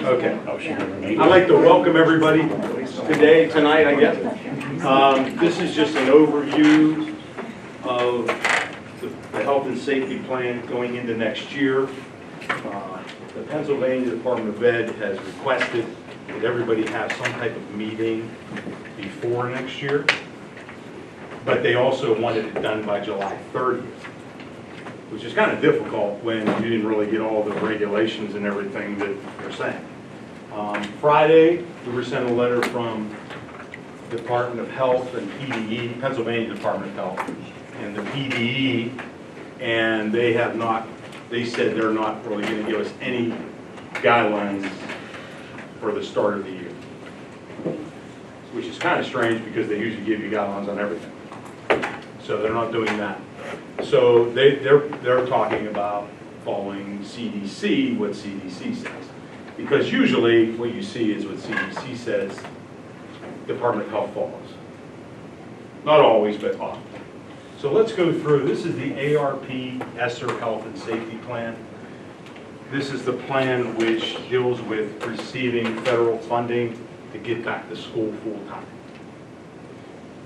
Okay. I'd like to welcome everybody tonight, I guess. This is just an overview of the health and safety plan going into next year. The Pennsylvania Department of Ed has requested that everybody have some type of meeting before next year, but they also wanted it done by July 30th, which is kind of difficult when you didn't really get all the regulations and everything that they're saying. Friday, we were sent a letter from Department of Health and PDE, Pennsylvania Department of Health, and the PDE, and they said they're not really going to give us any guidelines for the start of the year, which is kind of strange because they usually give you guidelines on everything. So they're not doing that. So they're talking about following CDC, what CDC says. Because usually what you see is what CDC says, Department of Health follows. Not always, but often. So let's go through. This is the ARP Esser Health and Safety Plan. This is the plan which deals with receiving federal funding to get back to school full time.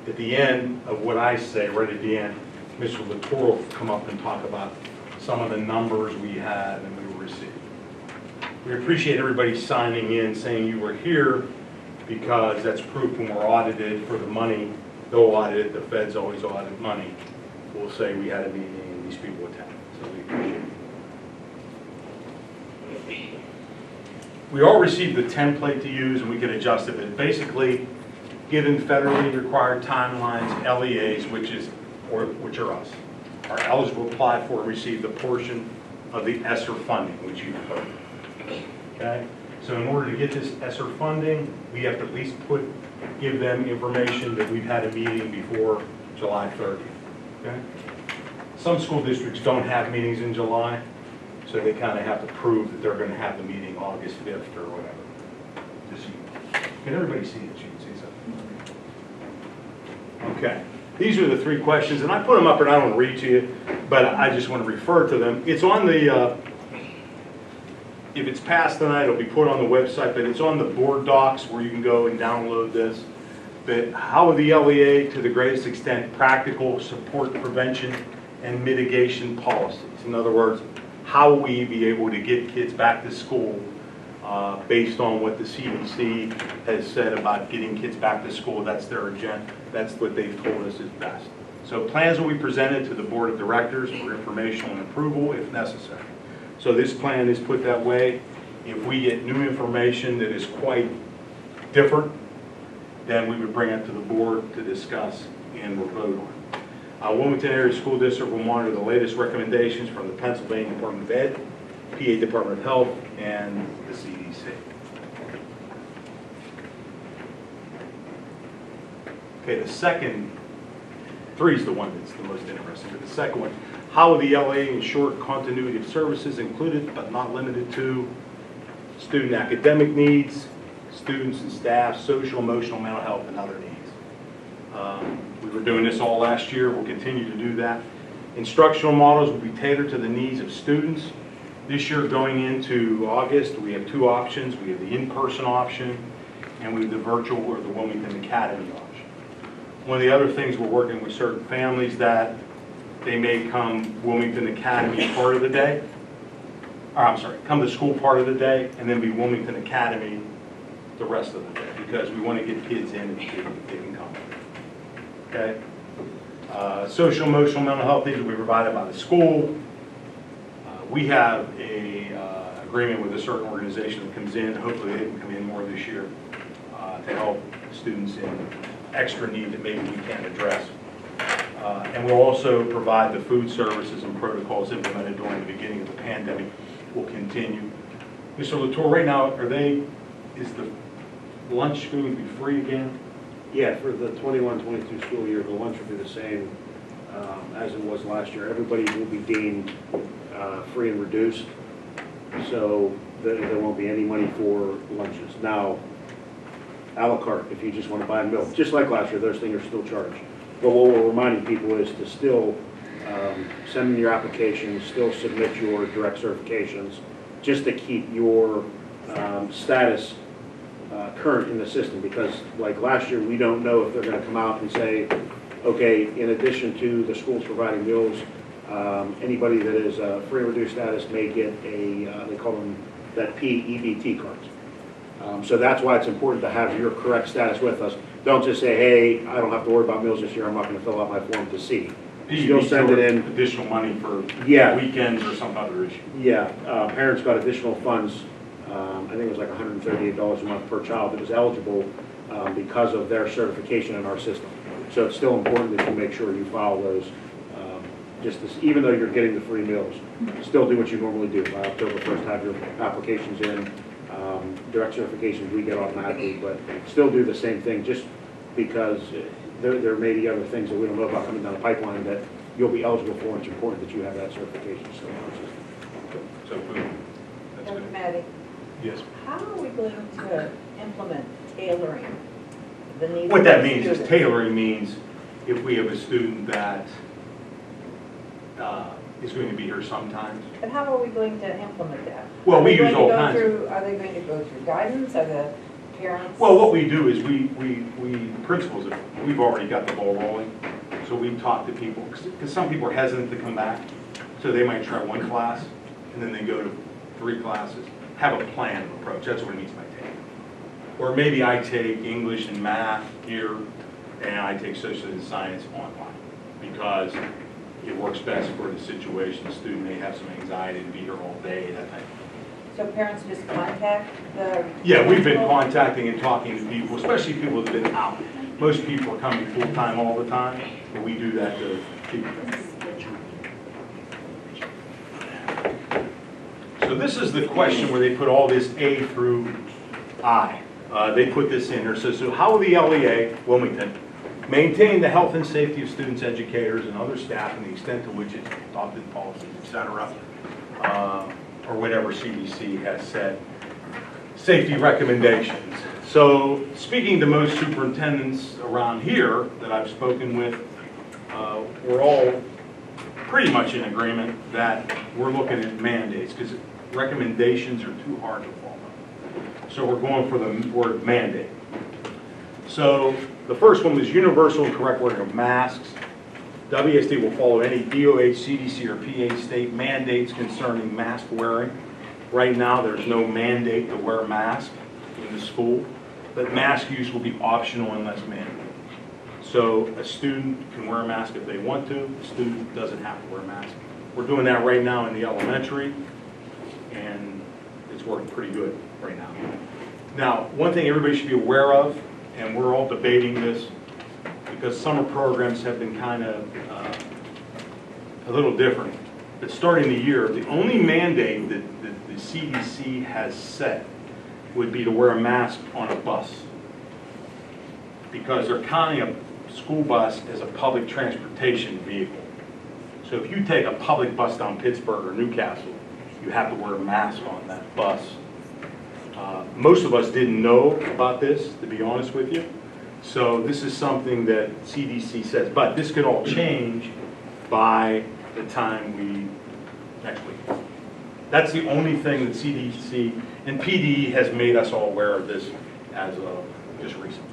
At the end of what I say, right at the end, Mr. Latour will come up and talk about some of the numbers we had and we received. We appreciate everybody signing in saying you were here because that's proof when we're audited for the money. They'll audit it, the feds always audit money. We'll say we had a meeting and these people attended, so we appreciate it. We all received the template to use and we can adjust it, but basically given federally required timelines, LEAs, which are us, are eligible to apply for and receive the portion of the Esser funding, which you've heard. Okay? So in order to get this Esser funding, we have to at least give them information that we've had a meeting before July 30th. Okay? Some school districts don't have meetings in July, so they kind of have to prove that they're going to have the meeting August 5th or whatever. Can everybody see it? You can see something. Okay. These are the three questions, and I put them up, and I don't read to you, but I just want to refer to them. It's on the, if it's passed tonight, it'll be put on the website, but it's on the board docs where you can go and download this. But how will the LEA, to the greatest extent, practical support prevention and mitigation policies? In other words, how will we be able to get kids back to school based on what the CDC has said about getting kids back to school? That's their agenda. That's what they've told us is best. So plans will be presented to the board of directors for informational and approval if necessary. So this plan is put that way. If we get new information that is quite different, then we would bring it to the board to discuss and we'll vote on. Wilmington Area School District will monitor the latest recommendations from the Pennsylvania Department of Ed, PA Department of Health, and the CDC. Okay, the second, 3 is the one that's the most interesting, but the second one, how will the LA ensure continuity of services included but not limited to student academic needs, students and staff, social, emotional, mental health, and other needs? We were doing this all last year. We'll continue to do that. Instructional models will be tailored to the needs of students. This year going into August, we have 2 options. We have the in-person option and we have the virtual or the Wilmington Academy option. One of the other things we're working with certain families that they may come Wilmington Academy part of the day, or I'm sorry, come to school part of the day and then be Wilmington Academy the rest of the day because we want to get kids in and they can come. Okay? Social, emotional, mental health needs will be provided by the school. We have a agreement with a certain organization that comes in. Hopefully they can come in more this year to help students in extra need that maybe we can't address. And we'll also provide the food services and protocols implemented during the beginning of the pandemic will continue. Mr. Latour, right now, is the lunch going to be free again? Yeah, for the 21-22 school year, the lunch will be the same as it was last year. Everybody will be deemed free and reduced, so there won't be any money for lunches. Now, a la carte, if you just want to buy milk, just like last year, those things are still charged. But what we're reminding people is to still send in your applications, still submit your direct certifications, just to keep your status current in the system, because like last year, we don't know if they're going to come out and say, okay, in addition to the schools providing meals, anybody that is free and reduced status may get a, they call them that PEBT cards. So that's why it's important to have your correct status with us. Don't just say, hey, I don't have to worry about meals this year, I'm not going to fill out my form to C. Still send it in. Additional money for Yeah. weekends or some other issue. Yeah, parents got additional funds, I think it was like $138 a month per child that was eligible because of their certification in our system. So it's still important that you make sure you file those, even though you're getting the free meals, still do what you normally do. By October 1st, have your applications in, direct certifications we get automatically, but still do the same thing, just because there may be other things that we don't know about coming down the pipeline that you'll be eligible for, and it's important that you have that certification still in our system. So boom. That's good. Maddie, Yes. how are we going to implement tailoring the needs What of that the means is students? tailoring means if we have a student that is going to be here sometimes. But how are we going to implement that? Well, Are we they use going to all go kinds of- through- Are they going to go through guidance? Are the parents? Well, what we do is we principals, we've already got the ball rolling. So we talk to people, because some people are hesitant to come back. So they might try one class, and then they go to 3 classes. Have a planned approach, that's what it means by take. Or maybe I take English and math here, and I take social and science online, because it works best for the situation. The student may have some anxiety to be here all day, that type of thing. So parents just contact the? Yeah, we've been principal? contacting and talking to people, especially people that have been out. Most people are coming full-time all the time, but we do that to people. So this is the question where they put all this A through I. They put this in here. So how will the LEA, Wilmington, maintain the health and safety of students, educators, and other staff in the extent to which it's adopted policies, et cetera, or whatever CDC has said. Safety recommendations. So speaking to most superintendents around here that I've spoken with, we're all pretty much in agreement that we're looking at mandates because recommendations are too hard to follow. So we're going for the word mandate. So the first one was universal and correct wearing of masks. WSD will follow any DOH, CDC, or PA state mandates concerning mask wearing. Right now, there's no mandate to wear a mask in the school, but mask use will be optional unless mandated. So a student can wear a mask if they want to. The student doesn't have to wear a mask. We're doing that right now in the elementary, and it's working pretty good right now. Now, one thing everybody should be aware of, and we're all debating this, because summer programs have been kind of a little different. But starting the year, the only mandate that the CDC has set would be to wear a mask on a bus, because they're counting a school bus as a public transportation vehicle. So if you take a public bus down Pittsburgh or Newcastle, you have to wear a mask on that bus. Most of us didn't know about this, to be honest with you. So this is something that CDC says, but this could all change by the time next week. That's the only thing that CDC and PD has made us all aware of this as of just recently.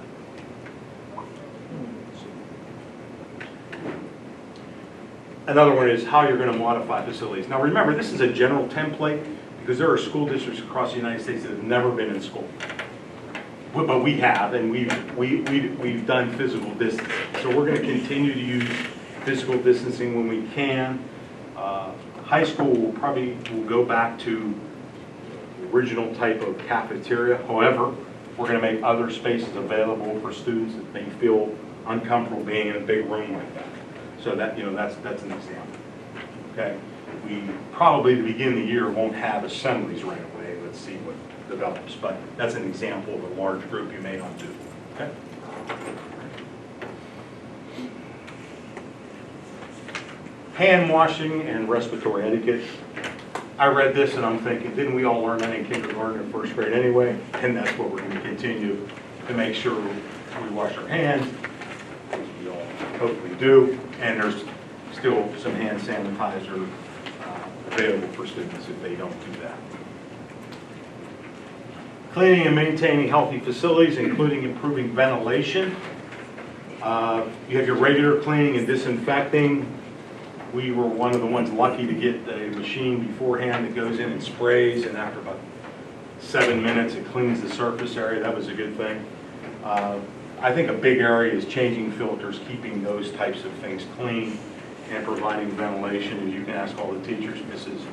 Another one is how you're going to modify facilities. Now remember, this is a general template because there are school districts across the United States that have never been in school. But we have, and we've done physical distancing. So we're going to continue to use physical distancing when we can. High school will go back to the original type of cafeteria. However, we're going to make other spaces available for students that may feel uncomfortable being in a big room like that. So that, that's an example. Okay, we probably at the beginning of the year won't have assemblies right away. Let's see what develops, but that's an example of a large group you may not do. Okay. Hand washing and respiratory etiquette. I read this and I'm thinking, didn't we all learn that in kindergarten or first grade anyway? And that's what we're going to continue to make sure we wash our hands. We all hopefully do. And there's still some hand sanitizer available for students if they don't do that. Cleaning and maintaining healthy facilities, including improving ventilation. You have your regular cleaning and disinfecting. We were one of the ones lucky to get a machine beforehand that goes in and sprays, and after about 7 minutes it cleans the surface area. That was a good thing. I think a big area is changing filters, keeping those types of things clean, and providing ventilation. As you can ask all the teachers, Mrs.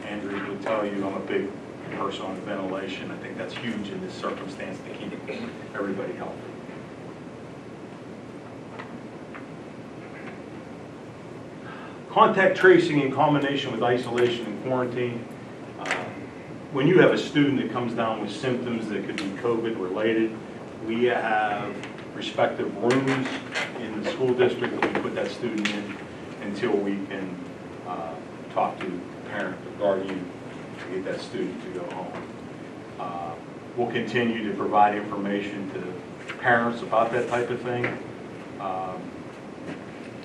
Andrews would tell you, I'm a big person on ventilation. I think that's huge in this circumstance to keep everybody healthy. Contact tracing in combination with isolation and quarantine. When you have a student that comes down with symptoms that could be COVID related, we have respective rooms in the school district that we put that student in until we can talk to the parent or guardian to get that student to go home. We'll continue to provide information to parents about that type of thing.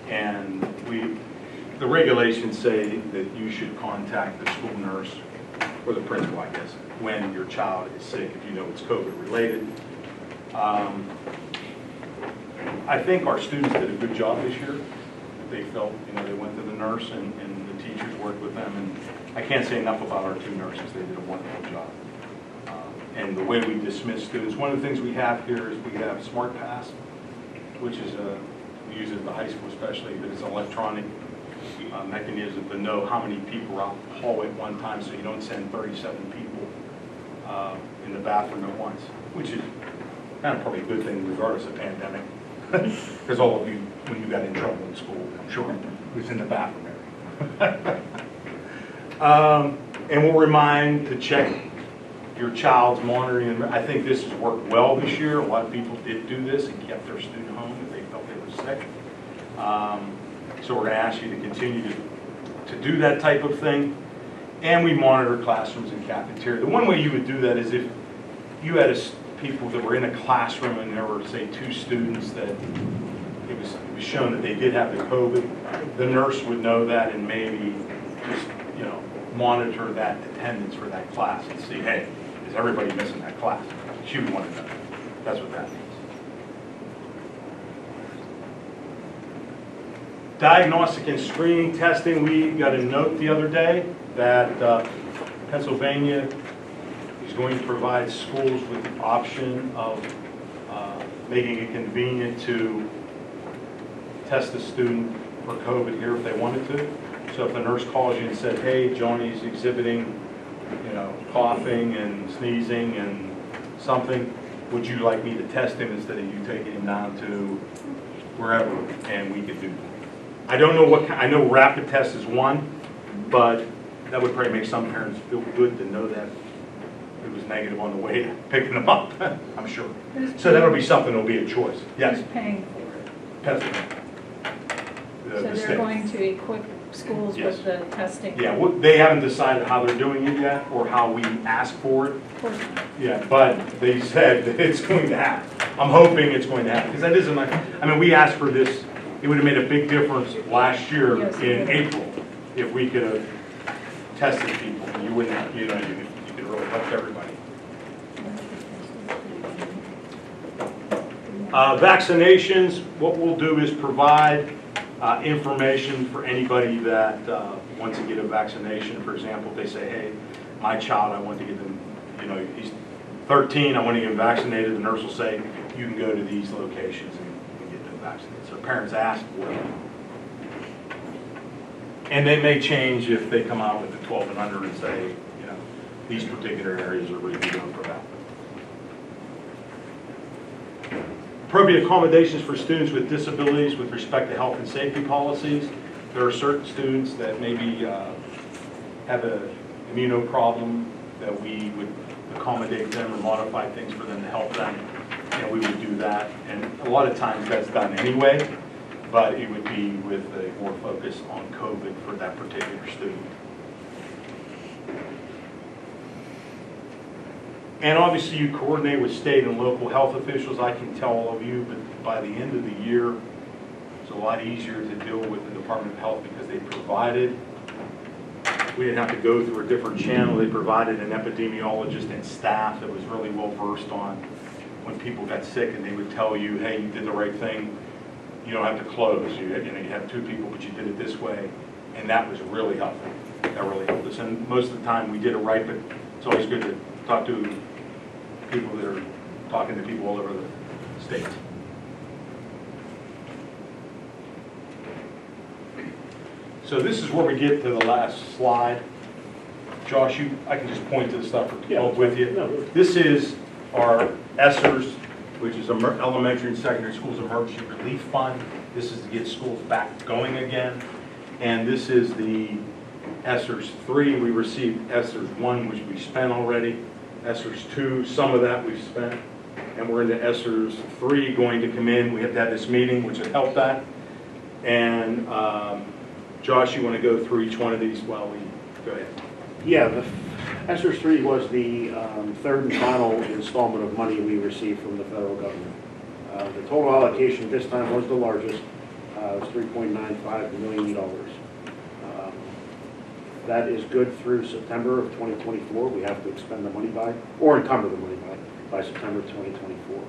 And the regulations say that you should contact the school nurse or the principal, I guess, when your child is sick, if you know it's COVID related. I think our students did a good job this year. They felt, they went to the nurse and the teachers worked with them. And I can't say enough about our 2 nurses. They did a wonderful job. And the way we dismiss students, one of the things we have here is we have Smart Pass, which is we use it at the high school especially, but it's an electronic mechanism to know how many people are out in the hallway at one time, so you don't send 37 people in the bathroom at once, which is kind of probably a good thing regardless of pandemic, because all of you, when you got in trouble in school, I'm sure, was in the bathroom area. And we'll remind to check your child's monitoring. I think this has worked well this year. A lot of people did do this and kept their student home if they felt they were sick. So we're going to ask you to continue to do that type of thing. And we monitor classrooms and cafeteria. The one way you would do that is if you had people that were in a classroom and there were, say, 2 students that it was shown that they did have the COVID, the nurse would know that and maybe just, monitor that attendance for that class and see, hey, is everybody missing that class? She would want to know. That's what that means. Diagnostic and screening testing, we got a note the other day that Pennsylvania is going to provide schools with the option of making it convenient to test a student for COVID here if they wanted to. So if the nurse calls you and said, hey, Johnny's exhibiting, coughing and sneezing and something, would you like me to test him instead of you taking him down to wherever? And we could do that. I don't know I know rapid test is one, but that would probably make some parents feel good to know that it was negative on the way to picking them up, I'm sure. So that'll be something that'll be a choice. Yes? Who's paying for it? Pennsylvania. So they're going to equip schools Yes. with the testing? Yeah, they haven't decided how they're doing it yet or how we ask for it. Of course not. Yeah, but they said that it's going to happen. I'm hoping it's going to happen because that isn't we asked for this. It would have made a big difference last year Yes, in April if we could have tested people. You wouldn't, you could really help everybody. Vaccinations, what we'll do is provide information for anybody that wants to get a vaccination. For example, if they say, hey, my child, I want to get them, he's 13, I want to get him vaccinated, the nurse will say, you can go to these locations and get them vaccinated. So parents ask for it. And they may change if they come out with the 12 and under and say, these particular areas are really good for that. Appropriate accommodations for students with disabilities with respect to health and safety policies. There are certain students that maybe have an immuno problem that we would accommodate them or modify things for them to help them, and we would do that. And a lot of times that's done anyway, but it would be with a more focus on COVID for that particular student. And obviously you coordinate with state and local health officials. I can tell all of you, but by the end of the year, it's a lot easier to deal with the Department of Health because they provided We didn't have to go through a different channel. They provided an epidemiologist and staff that was really well versed on when people got sick, and they would tell you, hey, you did the right thing. You don't have to close. You have 2 people, but you did it this way. And that was really helpful. That really helped us. And most of the time we did it right, but it's always good to talk to people that are talking to people all over the state. So this is where we get to the last slide. Josh, I can just point to the stuff or help with you. No. This is our Essers, which is Elementary and Secondary Schools Emergency Relief Fund. This is to get schools back going again. And this is the Essers 3. We received Essers 1, which we spent already. Essers 2, some of that we've spent. And we're into Essers 3 going to come in. We have to have this meeting, which would help that. And Josh, you want to go through each one of these while we go ahead? Yeah, the Essers 3 was the third and final installment of money we received from the federal government. The total allocation this time was the largest. It was $3.95 million. That is good through September of 2024. We have to expend the money by, or encumber the money by September 2024.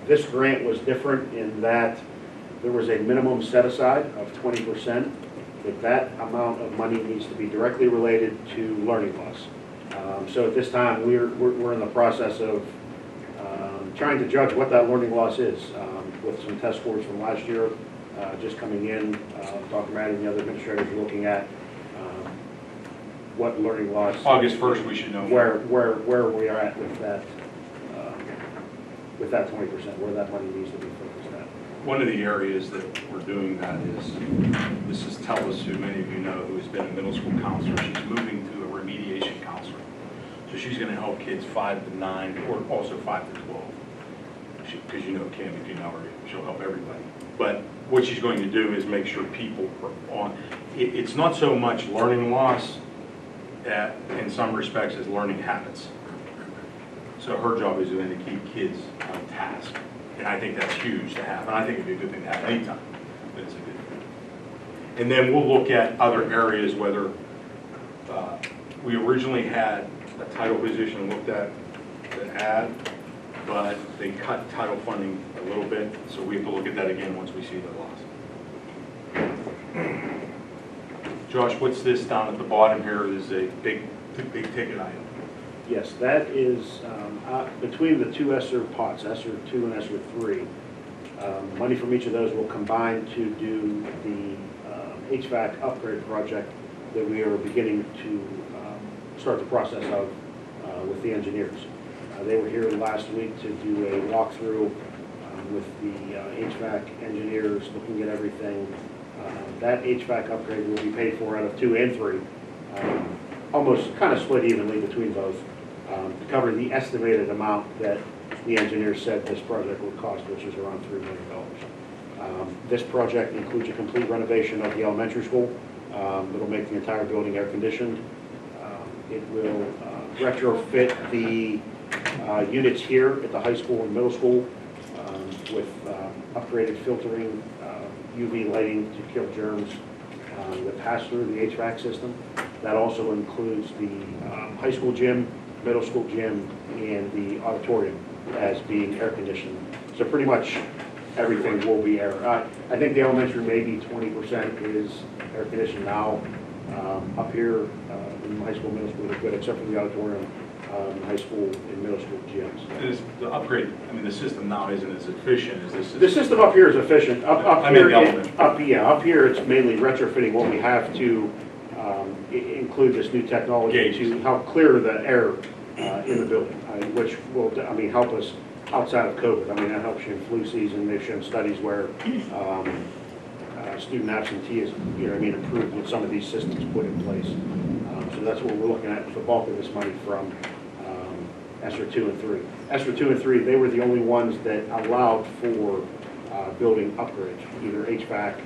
This grant was different in that there was a minimum set aside of 20%, but that amount of money needs to be directly related to learning loss. So at this time, we're in the process of trying to judge what that learning loss is with some test scores from last year just coming in. Dr. Matt and the other administrators are looking at what learning loss. August 1st, we should know where we are at with that 20%, where that money needs to be focused at. One of the areas that we're doing that is, this is Tellis, who many of you know, who has been a middle school counselor. She's moving to a remediation counselor. So she's going to help kids 5 to 9, or also 5 to 12. Because you know Kim, if you know her, she'll help everybody. But what she's going to do is make sure people are on. It's not so much learning loss in some respects as learning habits. So her job is going to keep kids on task. And I think that's huge to have. And I think it'd be a good thing to have anytime, but it's a good thing. And then we'll look at other areas, whether we originally had a title position looked at the ad, but they cut title funding a little bit, so we have to look at that again once we see the loss. Josh, what's this down at the bottom here? This is a big ticket item. Yes, that is between the 2 Esser pots, Esser 2 and Esser 3. Money from each of those will combine to do the HVAC upgrade project that we are beginning to start the process of with the engineers. They were here last week to do a walkthrough with the HVAC engineers, looking at everything. That HVAC upgrade will be paid for out of 2 and 3, almost kind of split evenly between both, to cover the estimated amount that the engineers said this project would cost, which is around $3 million. This project includes a complete renovation of the elementary school. It'll make the entire building air conditioned. It will retrofit the units here at the high school and middle school with upgraded filtering, UV lighting to kill germs that pass through the HVAC system. That also includes the high school gym, middle school gym, and the auditorium as being air conditioned. So pretty much everything will be air. I think the elementary maybe 20% is air conditioned now. Up here in high school, middle school, they're good, except for the auditorium, high school and middle school gyms. The upgrade, I mean, the system now isn't as efficient as this. The system up here is efficient. Up I mean, here, up here, it's mainly retrofitting what we have to include this new technology Gauges. to help clear the air in the building, which will, help us outside of COVID. That helps you in flu season. They've shown studies where student absenteeism, improved with some of these systems put in place. So that's what we're looking at with the bulk of this money from Esser 2 and 3. Esser 2 and 3, they were the only ones that allowed for building upgrades, either HVAC,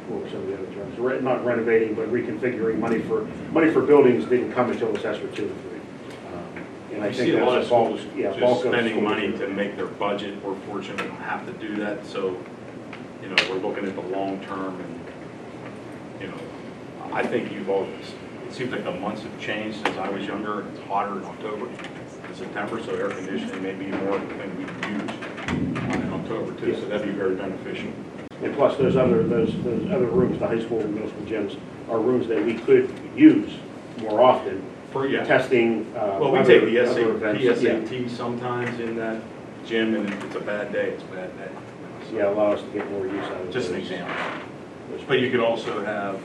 what were some of the other terms? Not renovating, but reconfiguring. Money for buildings didn't come until this Esser 2 and 3. And I see a lot of schools just bulk of spending schools money to make their budget. We're fortunate we don't have to do that, so we're looking at the long term, and I think you've always, it seems like the months have changed since I was younger. It's hotter in October and September, so air conditioning may be more of the thing we can use in October too, so that'd be very beneficial. And plus, those other rooms, the high school and middle school gyms, are rooms that we could use more often. For, yeah. Testing. Well, we other- take the other events. PSAT sometimes in that gym, and if it's a bad day, it's a bad day. So, Yeah, allow us to get more use out of it. just an example. But you could also have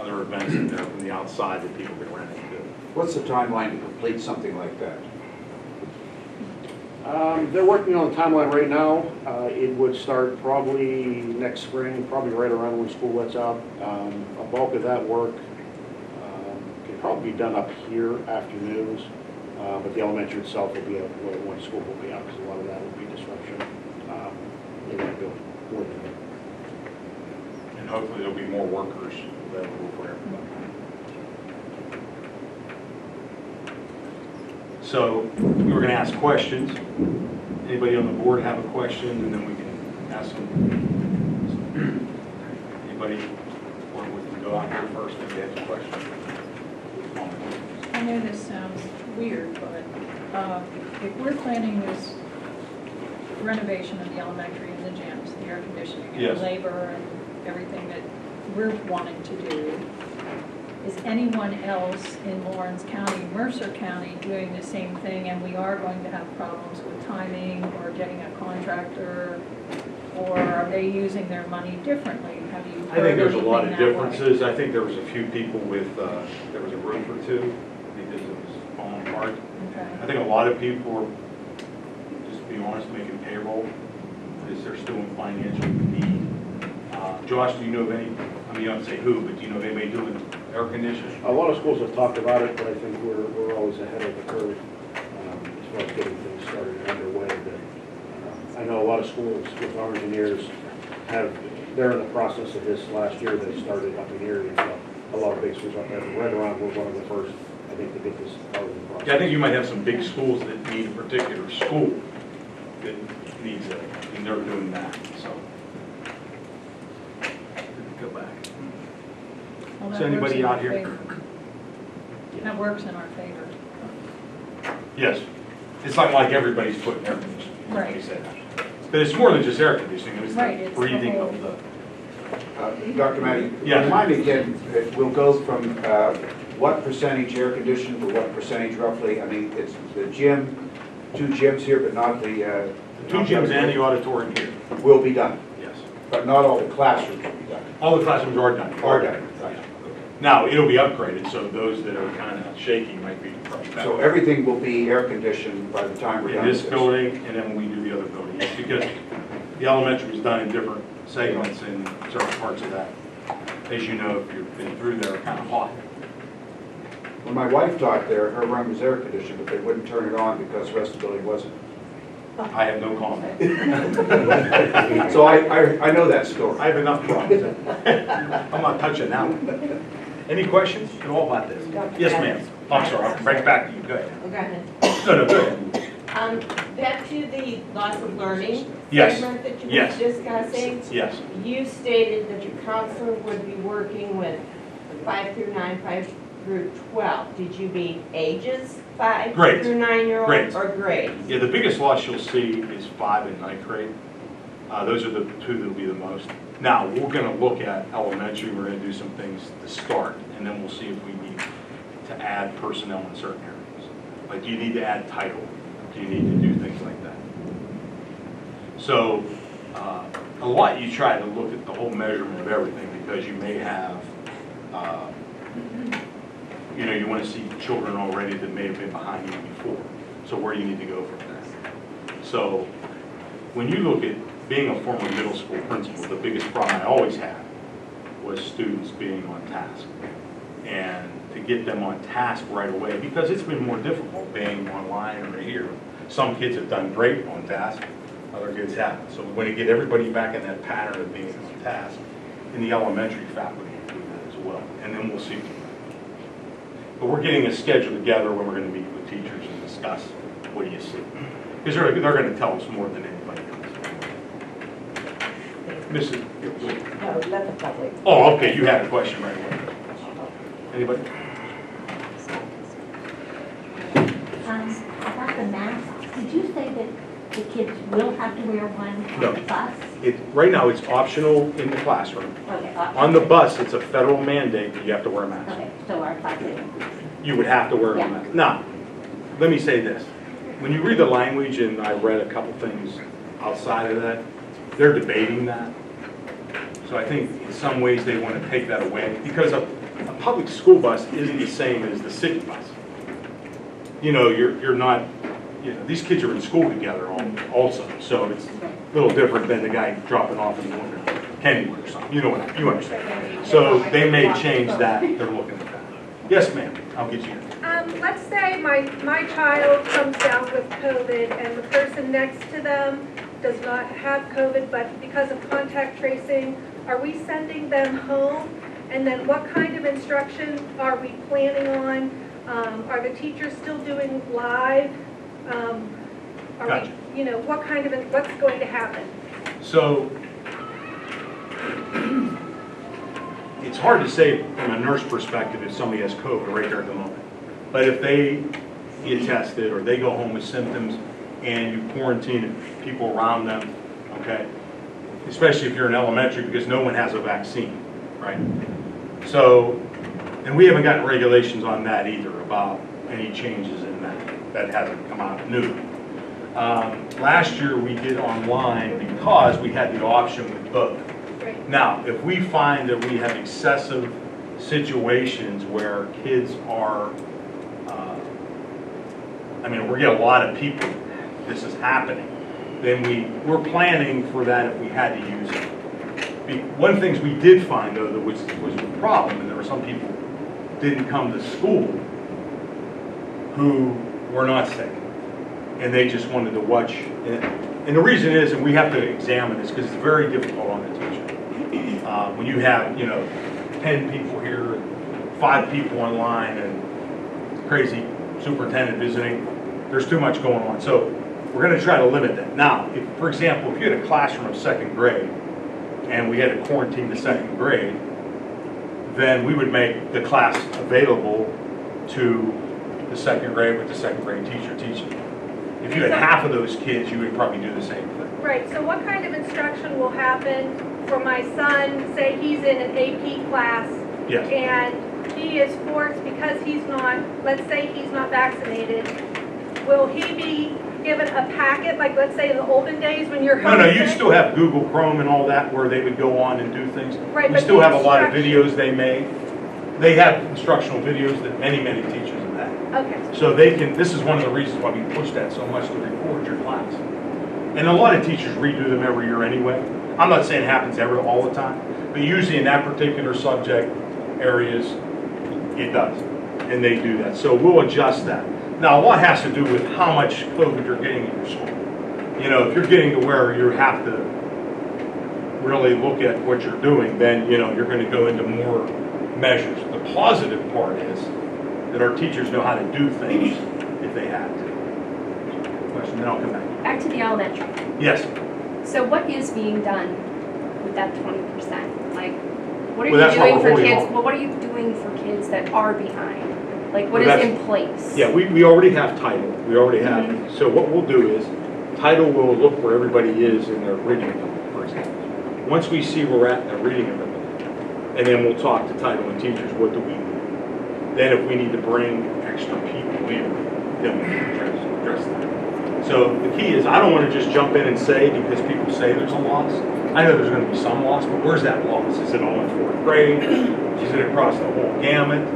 other events in there from the outside that people can rent into. What's the timeline to complete something like that? They're working on the timeline right now. It would start probably next spring, probably right around when school lets out. A bulk of that work can probably be done up here afternoons, but the elementary itself will be up when school will be out, because a lot of that will be disruption in that building. And hopefully there'll be more workers available for everybody. So we were going to ask questions. Anybody on the board have a question, and then we can ask them. Anybody, or we can go out here first if they have a question. I know this sounds weird, but if we're planning this renovation of the elementary and the gyms, the air conditioning and Yes. the labor and everything that we're wanting to do, is anyone else in Lawrence County, Mercer County doing the same thing, and we are going to have problems with timing or getting a contractor, or are they using their money differently? Have you I think there's a lot of heard anything that way? differences. I think there was a few people with, there was a roof or two, because it was falling apart. Okay. I think a lot of people are, just to be honest, making payroll, because they're still in financial need. Josh, do you know of any, I mean, you don't say who, but do you know of anybody doing air conditioning? A lot of schools have talked about it, but I think we're always ahead of the curve as far as getting things started and underway. But I know a lot of schools with our engineers they're in the process of this last year. They started up in Erie, so a lot of big schools up there. Right around, we're one of the first, I think, to get this part of the process. Yeah, I think you might have some big schools that need a particular school that needs it, and they're doing that, so. Go back. Well, Is that anybody works in out our here? favor. That works in our favor. Yes, it's not like everybody's putting air conditioning, like Right. you said. But it's more than just air conditioning, it's Right, the it's the breathing whole- of the, Dr. Matty, Yes. remind me again, we'll go from what percentage air conditioned to what percentage roughly? I mean, it's the gym, 2 gyms here, but not the... 2 gyms and the auditorium here, will be done, yes. but not all the classrooms will be done. All the classrooms are done. Are done, right. Now, it'll be upgraded, so those that are kind of shaky might be probably better. So everything will be air conditioned by the time we're In done this with building, and then when we do the other building, yes, because the elementary is done in different segments in certain parts of that. As you know, if you've been through there, kind of hot. When my wife taught there, her room was air conditioned, but they wouldn't turn it on because the rest of the building wasn't. I have no comment. So I know that story. I have enough problems. I'm not touching that one. Any questions at all about this? Yes, ma'am. I'm sorry, I'll bring it back to you. Go ahead. Go ahead. No, go ahead. Back to the loss of learning Yes. segment that you Yes. were discussing. Yes. You stated that your counselor would be working with 5 through 9, 5 through 12. Did you mean ages 5 Grades. through 9-year-olds Grades. or grades? Yeah, the biggest loss you'll see is 5 and 9th grade. Those are the 2 that'll be the most. Now, we're going to look at elementary, we're going to do some things to start, and then we'll see if we need to add personnel in certain areas. Like, do you need to add title? Do you need to do things like that? So, a lot you try to look at the whole measurement of everything, because you may have, you know, you want to see children already that may have been behind you before. So where do you need to go from there? So when you look at being a former middle school principal, the biggest problem I always had was students being on task. And to get them on task right away, because it's been more difficult being online or here. Some kids have done great on task, other kids haven't. So we want to get everybody back in that pattern of being on task. In the elementary faculty do that as well. And then we'll see. But we're getting a schedule together where we're going to meet with teachers and discuss what do you see. Because they're going to tell us more than anybody else. Mrs. No, let the public. Oh, okay, you had a question right away. Anybody? About the mask, did you say that the kids will have to wear one No. on the bus? Right now, it's optional in the classroom. Okay. On the bus, it's a federal mandate that you have to wear a mask. Okay, so our classes. You would have to wear a Yeah. mask. Now, let me say this. When you read the language, and I read a couple things outside of that, they're debating that. So I think in some ways they want to take that away, because a public school bus isn't the same as the city bus. You know, you're not, you know, these kids are in school together also, so it's a little different than the guy dropping off in the winter, Kennywood or something, you know what, you understand. So they may change that, they're looking at that. Yes, ma'am, I'll get you. Let's say my child comes down with COVID and the person next to them does not have COVID, but because of contact tracing, are we sending them home? And then what kind of instruction are we planning on? Are the teachers still doing live? Are Gotcha. we, you know, what's going to happen? So, it's hard to say from a nurse perspective if somebody has COVID right there at the moment. But if they get tested or they go home with symptoms and you quarantine people around them, okay? Especially if you're in elementary, because no one has a vaccine, right? So, and we haven't gotten regulations on that either about any changes in that. That hasn't come out new. Last year we did online because we had the option with both. Right. Now, if we find that we have excessive situations where kids are, I mean, we get a lot of people, this is happening, then we're planning for that if we had to use it. One of the things we did find, though, that was a problem, and there were some people who didn't come to school who were not sick, and they just wanted to watch. And the reason is, and we have to examine this because it's very difficult on the teacher. When you have, 10 people here, and 5 people online, and crazy superintendent visiting, there's too much going on. So we're going to try to limit that. Now, for example, if you had a classroom of 2nd grade, and we had to quarantine the 2nd grade, then we would make the class available to the 2nd grade with the 2nd grade teacher teaching. If you had half of those kids, you would probably do the same thing. Right, so what kind of instruction will happen for my son, say he's in an AP class? Yes. And he is forced, because he's not, let's say he's not vaccinated, will he be given a packet, like let's say in the olden days when you're No, you homesick? still have Google Chrome and all that where they would go on and do things. Right, We but still the have a lot of instruction- videos they made. They have instructional videos that many teachers have had. Okay, So they can, this is one of the reasons why we push that so much to record your class. And a lot of teachers redo them every year anyway. I'm not saying it happens all the time, but usually in that particular subject areas, it does. And they do that. So we'll adjust that. Now, a lot has to do with how much COVID you're getting in your school. If you're getting to where you have to really look at what you're doing, then, you're going to go into more measures. The positive part is that our teachers know how to do things if they have to. Question, then I'll come back. Back to the elementary. Yes. So what is being done with that 20%? Like, what are Well, that's you why doing we're for holding kids? on. Well, what are you doing for kids that are behind? Like, what Well, is that's- in place? Yeah, we already have title. We already have. Mhm. So what we'll do is, title will look where everybody is in their reading ability, for example. Once we see where we're at in their reading ability, and then we'll talk to title and teachers, what do we do? Then if we need to bring extra people in, then we can address that. So the key is, I don't want to just jump in and say, because people say there's a loss. I know there's going to be some loss, but where's that loss? Is it all in 4th grade? Is it across the whole gamut?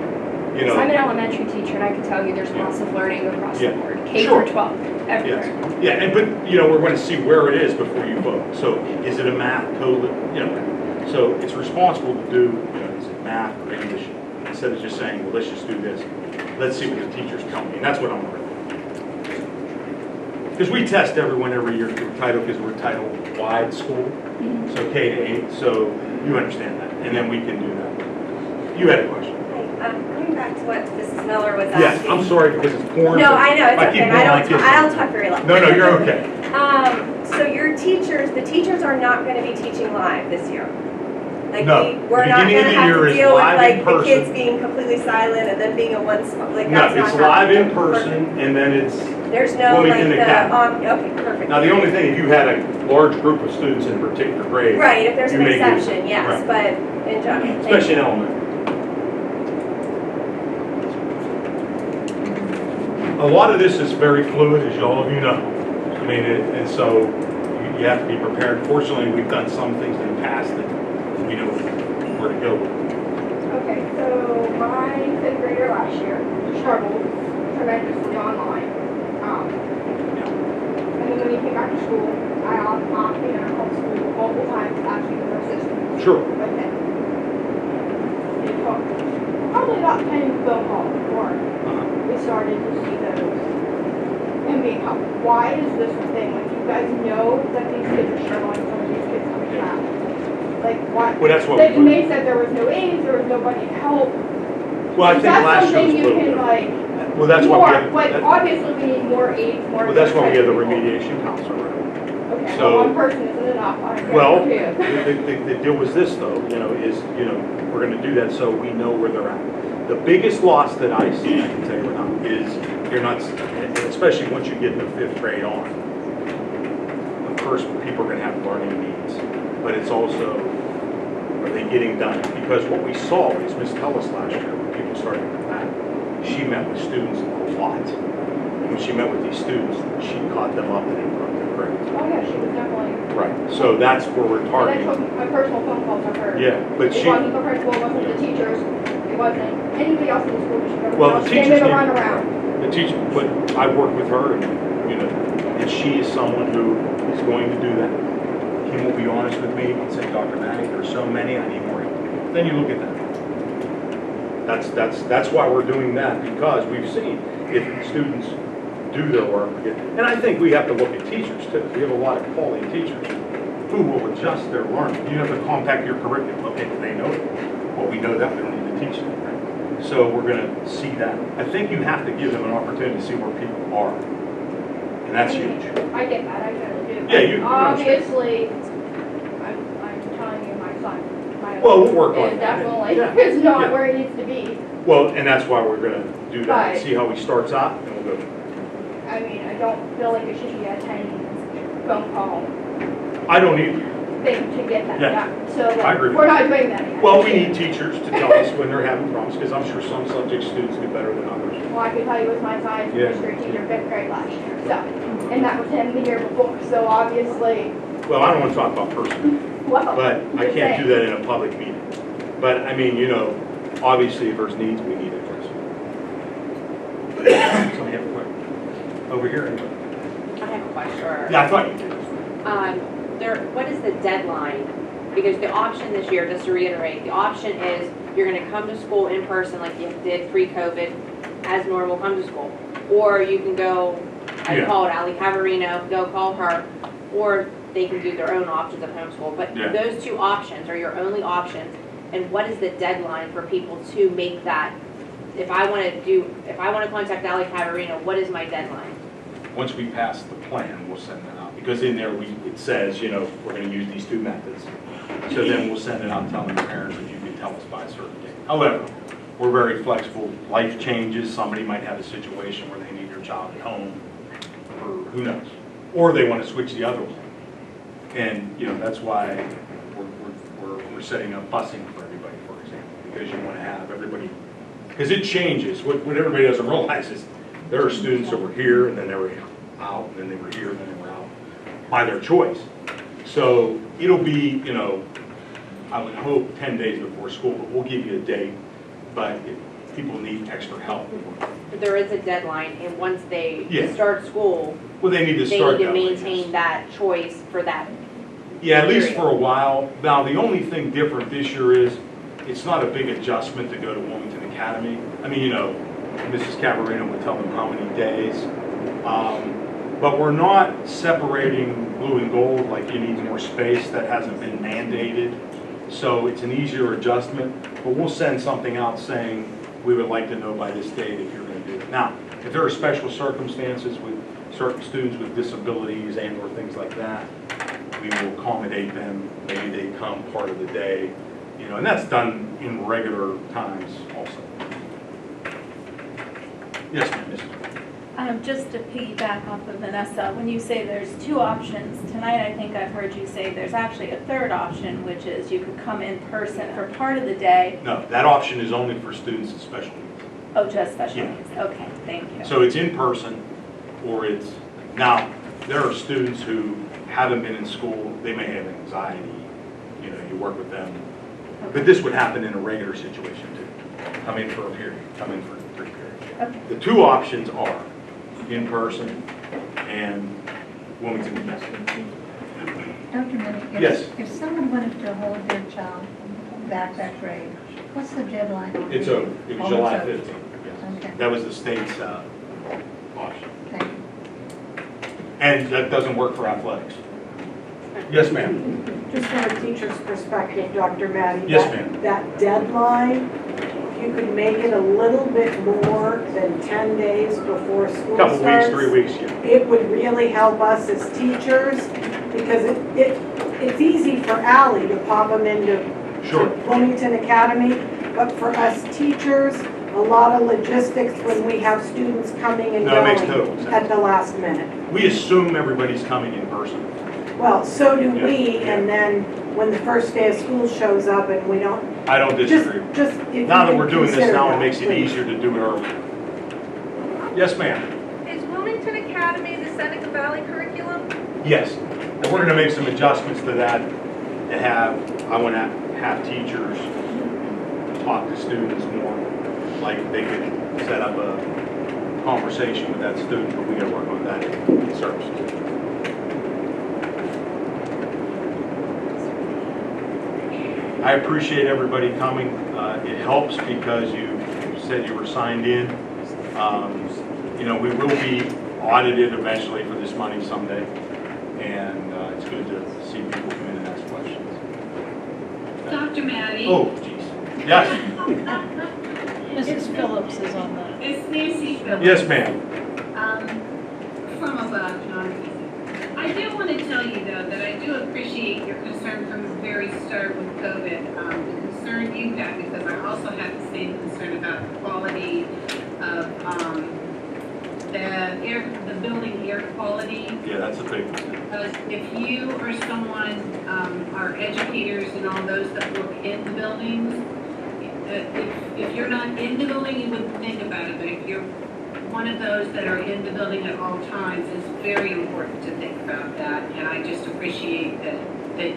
So I'm an elementary teacher, and I can tell you there's lots of learning across the Yeah. board, K Sure. through 12, everywhere. Yes. Yeah, but we're going to see where it is before you vote. So is it a math code? So it's responsible to do, is it math or English? Instead of just saying, well, let's just do this. Let's see what the teachers tell me. And that's what I'm going to do. Because we test everyone every year through title, because we're a title-wide school. So K to 8, so you understand that. And then we can do that. You had a question. Coming back to what Mrs. Miller was asking. Yes, I'm sorry because it's porn. No, but I know, it's if I okay. keep going like this- I'll talk very loud. No, you're okay. So your teachers, the teachers are not gonna be teaching live this year? Like, No. we're The not beginning of gonna the have year to is deal with live in like the person. kids being completely silent and then being in one spot, like No, that's not it's live in happening. person, and then it's, There's no like Wilmington the, Academy. okay, perfect. now the only thing, if you had a large group of students in a particular grade. Right, if there's you an may use- exception, yes, right. but in general. thank Especially you. in elementary. A lot of this is very fluid, as all of you know. I mean, and so you have to be prepared. Fortunately, we've done some things in the past that we know where to go with. Okay, so my fifth grader last year struggled tremendously online. And then when he came back to school, I opted in called school multiple times asking for assistance. Sure. With him. It took probably about 10 phone calls before we started to see those and being helped. Why is this a thing? Like, you guys know that these kids are struggling, some of these kids coming back. Like, why? Well, that's what They, we- they said there was no aids, there was nobody to help. Well, I Is think that last year was a something you little can, bit. like, Well, that's more, why we have. but obviously we need more aids, more. Well, that's why we have the people. remediation counselor. Right? Okay, So- well, one person isn't enough. I agree Well, with you. the deal was this though, we're gonna do that so we know where they're at. The biggest loss that I see, I can tell you right now, is you're not, especially once you get into fifth grade on. Of course, people are gonna have learning needs, but it's also, are they getting done? Because what we saw is Ms. Tellis last year, when people started to come back, she met with students a lot. When she met with these students, she caught them up and improved their grades. Oh, yeah, she was definitely. Right, so that's where we're And I targeting. took a personal phone call to her. Yeah, but It she, wasn't the principal, it wasn't the teachers, it wasn't anybody else in the school district. well, the Everyone else teachers gave me the need, runaround. the teacher, but I work with her and, and she is someone who is going to do that. Kim will be honest with me and say, Dr. Manning, there's so many, I need more help. Then you look at that. That's why we're doing that, because we've seen if students do their work, and I think we have to look at teachers too. We have a lot of quality teachers who will adjust their learning. You have to compact your curriculum. Okay, they know it. Well, we know that, we don't need to teach them. Right? So we're going to see that. I think you have to give them an opportunity to see where people are. And that's huge. I get that, I totally do. Yeah, you Obviously, I'm telling you, my son, my Well, we'll work on is that. definitely, Yeah. is not Yeah. where he needs to be. Well, and that's why we're going to do that and Right. see how he starts out, and we'll go. I mean, I don't feel like it should be a 10 phone call I don't either. thing to get that Yeah. done. So I like, agree with we're you. not doing that yet. Well, we need teachers to tell us when they're having problems, because I'm sure some subject students do better than others. Well, I can tell you with my science Yeah. history teacher, fifth grade last year, so, and that was him the year before, so obviously, Well, I don't want to talk about personal, well. but I just can't do saying. that in a public meeting. But, I mean, obviously if there's needs, we need to address it. Somebody have a question? Over here, anybody? I have a question. Yeah, I thought you did. What is the deadline? Because the option this year, just to reiterate, the option is you're going to come to school in person like you did pre-COVID, as normal, come to school. Or you can go, I Yeah. called Ali Cavarino, go call her, or they can do their own options of homeschool. But Yeah. those two options are your only options. And what is the deadline for people to make that? If I want to contact Ali Cavarino, what is my deadline? Once we pass the plan, we'll send that out. Because in there, it says, we're going to use these two methods. So then we'll send it out telling the parents that you can tell us by a certain date. However, we're very flexible. Life changes. Somebody might have a situation where they need their child at home, or who knows. Or they want to switch the other way. And, that's why we're setting up busing for everybody, for example, because you want to have everybody, because it changes. What everybody doesn't realize is there are students that were here, and then they were out, and then they were here, and then they were out, by their choice. So it'll be, I would hope 10 days before school, but we'll give you a date. But if people need extra help, But there is a deadline, and once they Yeah. start school, well, they need to they start need to that way, maintain yes. that choice for that. Yeah, at least period. for a while. Now, the only thing different this year is, it's not a big adjustment to go to Wilmington Academy. I mean, Mrs. Cavarino would tell them how many days. But we're not separating blue and gold like you need more space. That hasn't been mandated. So it's an easier adjustment. But we'll send something out saying, we would like to know by this date if you're going to do it. Now, if there are special circumstances with certain students with disabilities and or things like that, we will accommodate them. Maybe they come part of the day, you know, and that's done in regular times also. Yes, ma'am. Yes, ma'am. Just to piggyback off of Vanessa, when you say there's two options, tonight I think I've heard you say there's actually a third option, which is you could come in person for part of the day. No, that option is only for students with special needs. Oh, just special Yeah. needs. Okay, thank you. So it's in person, or it's, now, there are students who haven't been in school, they may have anxiety, you know, you work with them. But this would happen in a regular situation too. Come in for a period, come in for 3 periods. Okay. The two options are in person and Wilmington domestic. Dr. Minnie, Yes. if someone wanted to hold their child back that grade, what's the deadline? on It's it? over, it was Oh, July it's over. 15th. Yes. Okay. That was the state's option. Thank you. And that doesn't work for athletics. Yes, ma'am. Just from a teacher's perspective, Dr. Maddie. Yes, that- ma'am. That deadline, if you could make it a little bit more than 10 days before school starts. Couple weeks, 3 weeks, yeah. It would really help us as teachers, because it's easy for Ally to pop them into Sure. Wilmington Academy, but for us teachers, a lot of logistics when we have students coming and No, it makes going total sense. at the last minute. We assume everybody's coming in person. Well, so do Yeah, we, yeah. and then when the first day of school shows up and we don't, I don't disagree. just if Now you that can we're doing this consider now, it that, makes it please. easier to do it earlier. Yes, ma'am. Is Wilmington Academy the Seneca Valley curriculum? Yes. And we're gonna make some adjustments to that to have, I wanna have teachers talk to students more. Like they could set up a conversation with that student, but we gotta work on that in services. I appreciate everybody coming. It helps because you said you were signed in. You know, we will be audited eventually for this money someday, and it's good to see people come in and ask questions. Dr. Maddie. Oh, jeez. Yes. Mrs. Phillips is on the. It's Nancy Phillips. Yes, ma'am. From about John. I do want to tell you, though, that I do appreciate your concern from the very start with COVID. The concern you had, because I also had the same concern about the quality of the building air quality. Yeah, that's a big one. Because if you or someone, our educators and all those that work in the buildings, if you're not in the building, you wouldn't think about it, but if you're one of those that are in the building at all times, it's very important to think about that, and I just appreciate that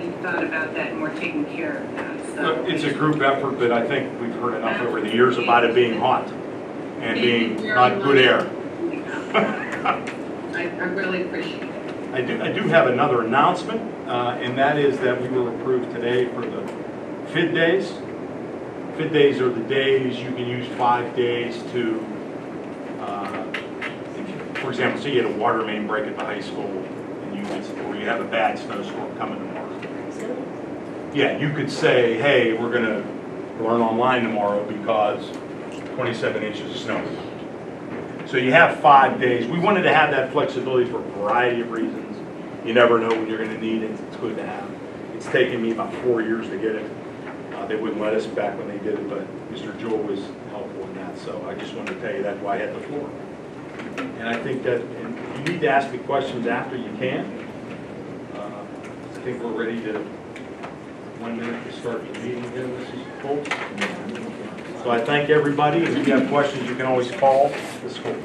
you thought about that and were taking care of that. So It's a group effort, but I think we've heard enough over the years about it being hot and being not good air. I really appreciate it. I do have another announcement, and that is that we were approved today for the FID days. FID days are the days you can use 5 days to, for example, say you had a water main break at the high school, and or you have a bad snowstorm coming tomorrow. Yeah, you could say, hey, we're going to learn online tomorrow because 27 inches of snow. So you have 5 days. We wanted to have that flexibility for a variety of reasons. You never know when you're going to need it. It's good to have. It's taken me about 4 years to get it. They wouldn't let us back when they did it, but Mr. Jewell was helpful in that. So I just wanted to tell you that's why I had the floor. And I think that if you need to ask me questions after, you can. I think we're ready to 1 minute to start the meeting here, Mrs. Colts. So I thank everybody, and if you have questions, you can always call the school.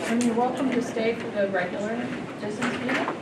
And you're welcome to stay for the regular business meeting.